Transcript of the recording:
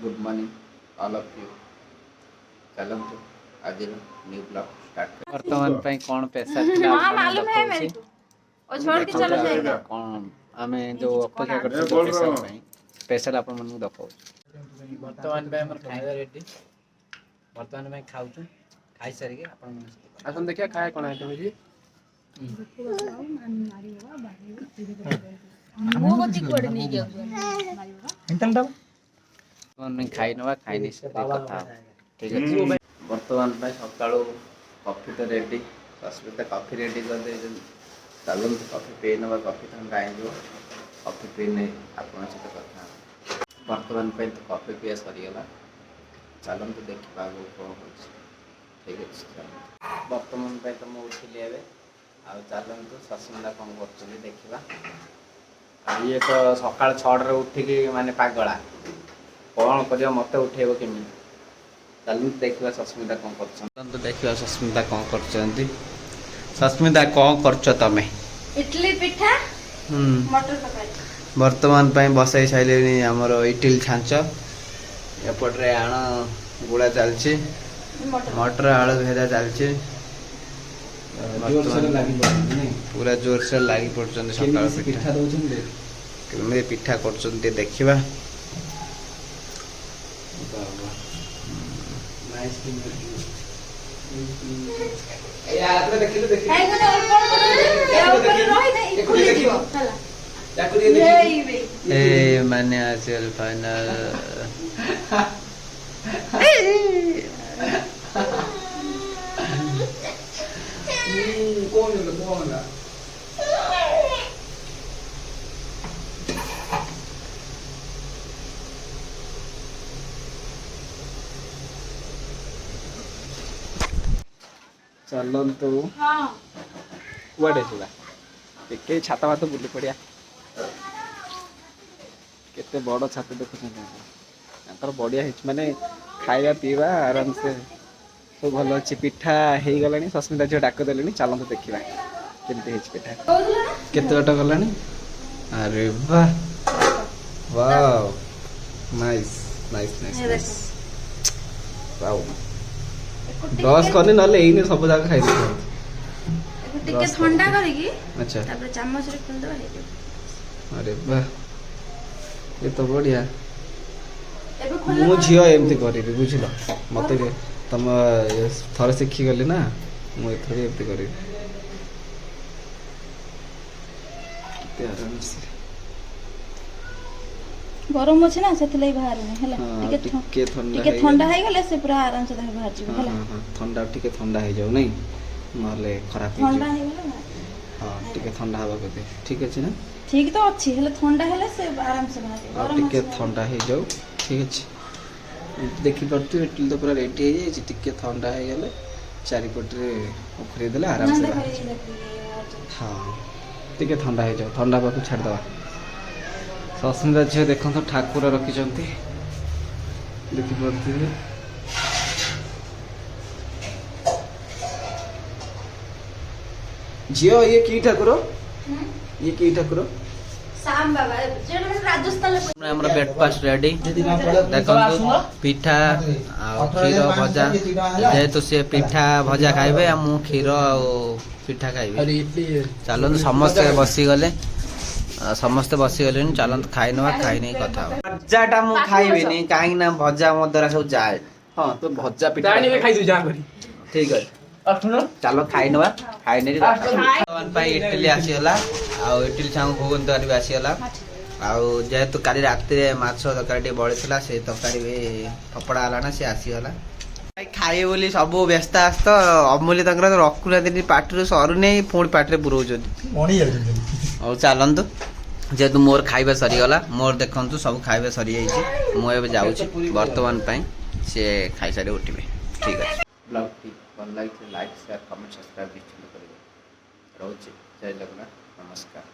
Good morning all of you. चलନ୍ତୁ आज new blog start कर। वर्तमान पे कौन पैसा थिला हाँ मालूम है मेरे को। और छोड़ के चला जाएगा। कौन हमें जो अपेक्षा करते हैं पैसा पे पैसा अपन मन को दखो। वर्तमान पे हमर खाଇବା रेडी। वर्तमान में खाउ छु खाई सारी के अपन आसन देखिया खाए कोन आइटम जी मो गति कोड नहीं गया इंतन दब मन खाई नवा खाई नहीं सकते कथा ठीक है। वर्तमान पे सकाळो कॉफी तो रेडी सस्मिता कॉफी रेडी कर दे चलूँ कॉफी पी नवा कॉफी ठंडा आई जो कॉफी पीने आपन सहित कथा वर्तमान पे तो कॉफी पिया सरीगला चलूँ तो देखि पागो कौन होछि ठीक है। वर्तमान पे तो मैं उठिली एबे आ चलूँ तो सस्मिता कौन करछली देखिबा। ये तो सकाळ 6 रे उठिकी माने पागला कौन करियो मते उठेबो केमी चलूँ देखिबा सस्मिता कौन करछन तो देखिबा सस्मिता कौन करछंती। सस्मिता कौन करछ तमे इडली पिठा मटर तरकारी वर्तमान पे बसाई साइलेनी हमर इडली छांच एपटरे आण गुड़ा चलछि मटर आलू भेजा चलछि पूरा जोर से लागी पड़छन सकाळ पिठा दोछन केमे पिठा करछन देखिबा। नाइस यार देखिलो देखिलो हाय गोटे और कोन ऊपर रही दे खुली दियो चला ए माने आजल फाइनल कौन ना चलन्तु हां कुआडे छिला एके छाता मात बुली पड़िया केते बड़ छाता देखुछन अंतर बढ़िया हिच माने खाଇବା पीवा आराम से सब भल अछि पिठा हेई गलानी सस्मिता जो डाक देलेनी चलन्तु देखिबा केमते हिच पिठा केते बटा गलानी अरे वाह wow nice nice nice wow brush करने नले एइने सब जगह खाइ दे टिके ठंडा करिकी अच्छा तापर चम्मच रे खुल दबा हे अरे वाह ये तो बढ़िया एबे खुल मु झियो एमती करिबी बुझिलो मते तम थरे सिखी गली ना मु एथरे एमती करिबी ते आराम से गरम अछि ना सेतलै बाहर में हला टिके ठंडा हे गेले से पूरा आराम से तमे बाहर जीव हला हां ठंडा टिके ठंडा हे जाऊ नहीं नले खराब हे ठंडा हे गेले ना हां टिके ठंडा हवा कते ठीक अछि ना ठीक तो अछि हला ठंडा हेले से आराम से बाहर जीव गरम टिके ठंडा हे जाऊ ठीक अछि देखि पड़तु इटली तो पूरा रेडी हे जाय टिके ठंडा हे गेले चारि पटरे उखरे देले आराम से हां टिके ठंडा हे जाऊ ठंडा बाकू छाड़ दवा। सस्मिता झील देखो तो ठाकुर रखिंट देखिपे झील ये की ठाकुर ये की ठाकुर शाम बाबा जेन राजस्थान हमरा ब्रेकफास्ट रेडी देखो पिठा आ खीर भजा जेहेतु से पिठा भजा खाइबे आ मु खीर आ पिठा खाइबे चलो समस्त बसी गले समस्त बसी गले चलत खाई नवा खाई नहीं कथा भजाटा मु खाइबेनी काहे ना भजा मो द्वारा सब जाए हां तो भजा पिठा जानी में खाई दु जा करी ठीक है चलो खाई नवा खाई नहीं वन पाई इडली आसी होला आ इडली छाऊ भोगन तरी आसी होला आ जेहेतु काली रात रे माछ तरकारी बळितला से तरकारी भी फपड़ा हला ना से आसी होला खाए बोली सब व्यस्त आस्त अमूल्य तंकर रखुना दिन पाटरू सरू नहीं पुणी पाटरे पुरौछन और चलतु जेहेतु मोर खाଇବା सरीगला मोर देखु सब खाଇବା सरी जाइए मुझे जाऊँगी वर्तमान सी खाई सारी उठे ठीक है। ब्लॉग टी भल लगे लाइक शेयर कमेंट सब्सक्राइब निश्चित करेंगे रोचे जय जगन्नाथ नमस्कार।